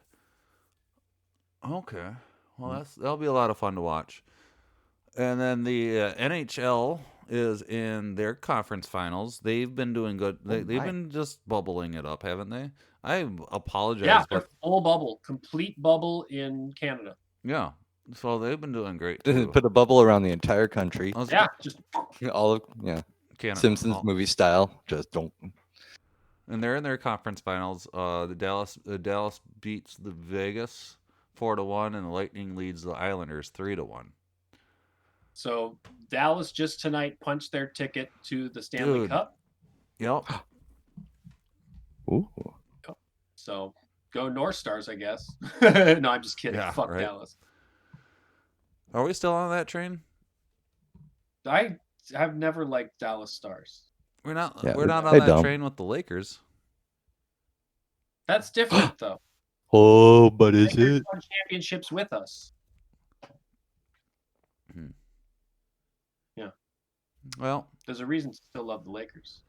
Okay. Well, that'll be a lot of fun to watch. And then the NHL is in their conference finals. They've been doing good. They've been just bubbling it up, haven't they? I apologize. Yeah, they're full bubble, complete bubble in Canada. Yeah. So they've been doing great too. Put a bubble around the entire country. Just all of Canada. Simpsons movie style. Just don't. And they're in their conference finals. The Dallas beats the Vegas 4-1, and the Lightning leads the Islanders 3-1. So Dallas just tonight punched their ticket to the Stanley Cup. Yep. Ooh. So go North Stars, I guess. No, I'm just kidding. Yeah, Fuck right. Dallas. Are we still on that train? I have never liked Dallas Stars. We're not. Yeah, we're not on that train with the Lakers. That's different, though. Oh, but is Lakers it? won championships with us. Yeah. Well, there's a reason to still love the Lakers.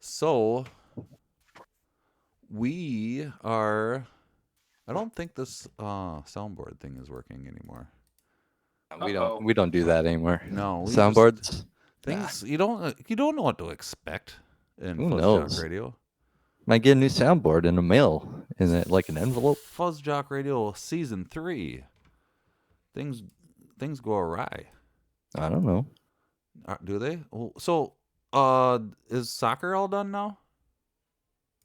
So we are. I don't think this soundboard thing is working anymore. We don't do that anymore. No, soundboards. Things you don't know what to expect in Who knows? FuzzJockRadio. Might get a new soundboard in the mail, in it like an envelope. FuzzJockRadio Season 3. Things go awry. I don't know. Do they? So, is soccer all done now?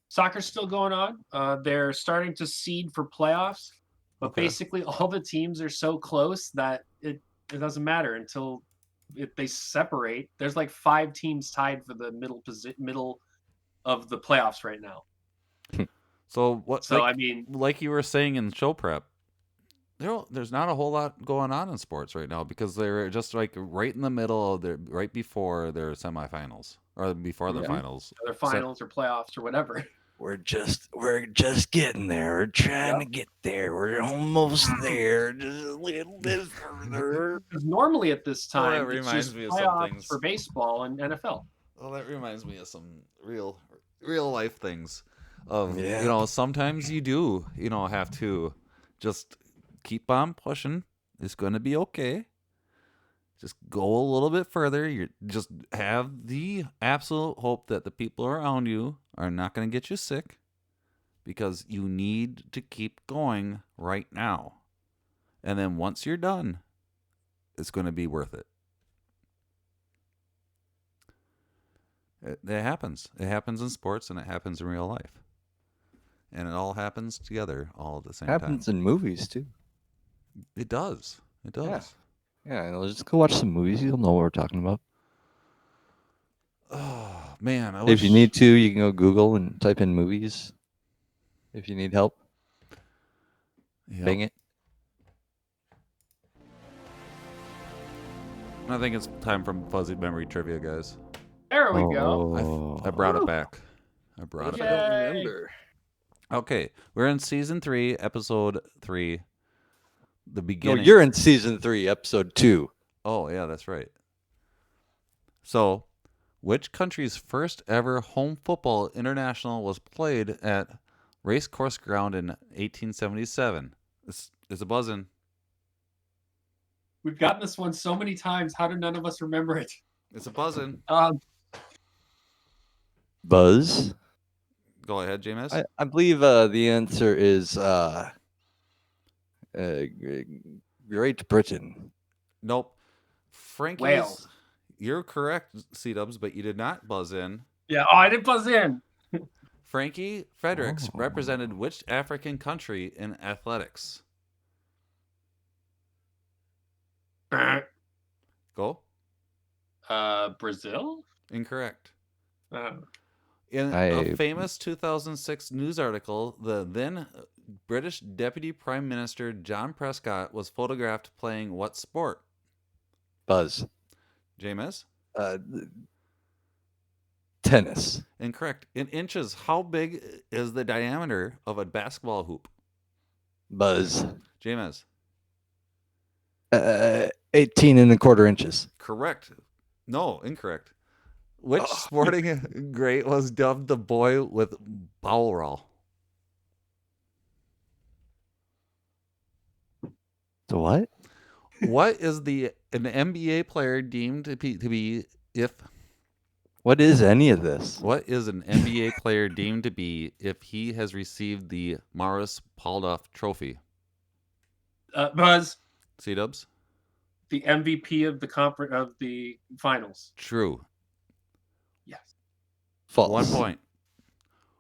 Soccer's still going on. They're starting to seed for playoffs, but basically all the teams are so close that it doesn't matter until they separate. There's like 5 teams tied for the middle of the playoffs right now. So what? So like, I mean, like you were saying in show prep, there's not a whole lot going on in sports right now because they're just like right in the middle of right before their semifinals or before the finals. their finals or playoffs or whatever. We're just getting there. We're trying to get there. We're almost there. Just a little bit further. Because normally at this Well, that time, it's reminds just me of some playoffs things. for baseball and NFL. Well, that reminds me of some real life things. Yeah. Sometimes you do, have to just keep on pushing. It's going to be okay. Just go a little bit further. You just have the absolute hope that the people around you are not going to get you sick because you need to keep going right now. And then once you're done, it's going to be worth it. It happens. It happens in sports and it happens in real life. And it all happens together all at the same time. Happens in movies too. It does. It does. Yeah, just go watch some movies. You'll know what we're talking about. Oh, man. If you need to, you can go Google and type in movies. If you need help. Yep. Bang it. I think it's time for fuzzy memory trivia, guys. There we go. I brought it back. I brought it Yay. back. I don't remember. Okay, we're in season 3, episode 3. The No, beginning. you're in season 3, episode 2. Oh, yeah, that's right. So, which country's first ever home football international was played at Racecourse Ground in 1877? It's a buzzing. We've gotten this one so many times. How did none of us remember it? It's a buzzing. Buzz. Go ahead, James. I believe the answer is Great Britain. Nope. Frankie's. Wales. You're correct, C-Dubs, but you did not buzz in. Yeah. Oh, I didn't buzz in. Frankie Fredericks represented which African country in athletics? Go. Brazil? Incorrect. Uh, In a famous 2006 news article, the then British Deputy Prime Minister John Prescott was photographed playing what sport? Buzz. James? Tennis. Incorrect. In inches, how big is the diameter of a basketball hoop? Buzz. James? 18 and a quarter inches. Correct. No, incorrect. Which sporting great was dubbed the boy with bowel roll? The what? What is an NBA player deemed to be if? What is any of this? What is an NBA player deemed to be if he has received the Maris Paldoff Trophy? Buzz, C-Dubs? the MVP of the finals. True. Yes. False. 1 point.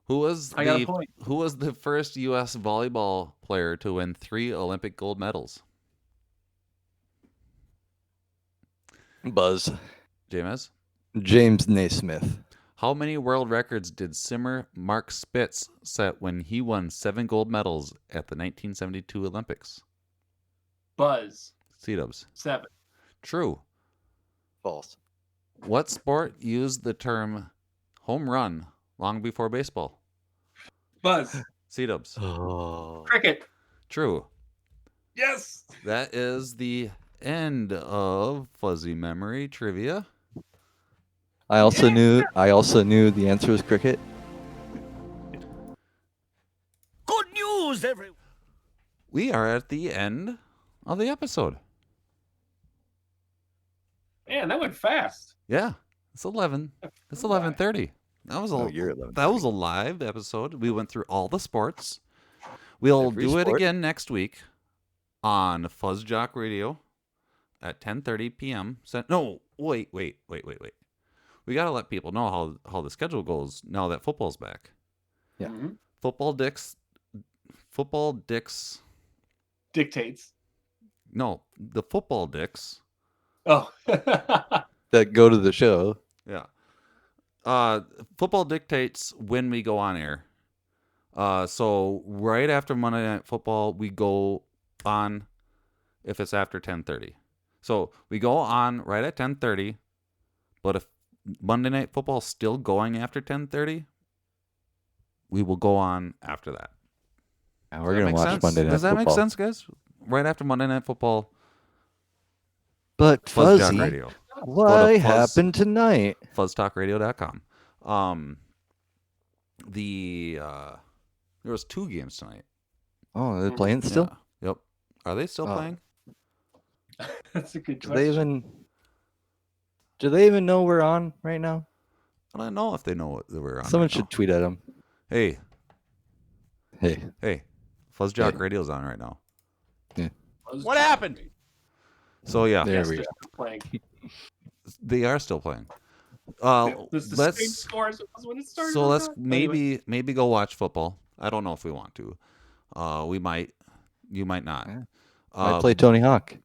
Who was I got a point. Who was the first U.S. volleyball player to win 3 Olympic gold medals? Buzz. James Naismith. How many world records did swimmer Mark Spitz set when he won 7 gold medals at the 1972 Olympics? Buzz. C-Dubs. 7. True. False. What sport used the term home run long before baseball? Buzz. C-Dubs. Oh. Cricket. True. Yes. That is the end of Fuzzy Memory Trivia. I also knew the answer was cricket. Good news, everyone. We are at the end of the episode. Man, that went fast. Yeah. It's 11. It's 11:30. That was you're 11. That was a live episode. We went through all the sports. We'll Every do it sport. again next week on FuzzJockRadio at 10:30 p.m. No, wait. We got to let people know how the schedule goes now that football's back. Yeah. Mm-hmm. Football dicks. Dictates. No, the football dicks. Oh. That go to the show. Yeah. Football dictates when we go on air. So right after Monday Night Football, we go on if it's after 10:30. So we go on right at 10:30, but if Monday Night Football is still going after 10:30, we will go on after that. Yeah, we're going to watch Monday Night Football. Does that make sense, guys? Right after Monday Night Football. But Fuzzy, FuzzJock Radio. what happened tonight? FuzzTalkRadio.com. There was 2 games tonight. Oh, they're playing still? Yeah. Yep. Are they still playing? That's a good question. Do they even know we're on right now? I don't know if they know what we're on. Someone should tweet at them. Hey, FuzzJock Hey. Radio's on right now. Yeah. What happened? So yeah, There Yes, we they're go. still playing. they are still playing. This is the same Let's score as it was when it started. so Oh, let's God. Anyway. maybe go watch football. I don't know if we want to. We might. You might not. Yeah. Might play Tony Hawk.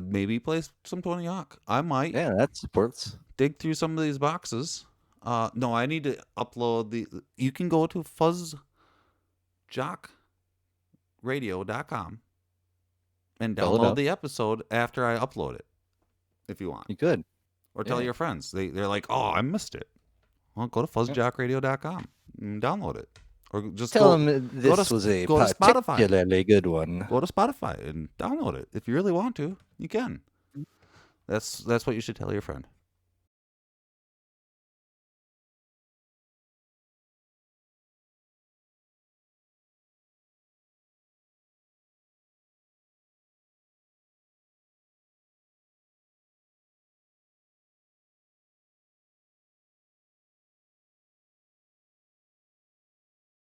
Maybe play some Tony Hawk. I might. Yeah, that supports. Dig through some of these boxes. No, I need to upload the. You can go to FuzzJockRadio.com and Fill it download up. the episode after I upload it, if you want, You could. or tell Yeah. your friends. They're like, oh, I missed it. Well, go to FuzzJockRadio.com and download it, or just Tell go, them this to- was a go to Spotify. particularly good one. Go to Spotify and download it. If you really want to, you can. That's what you should tell your friend.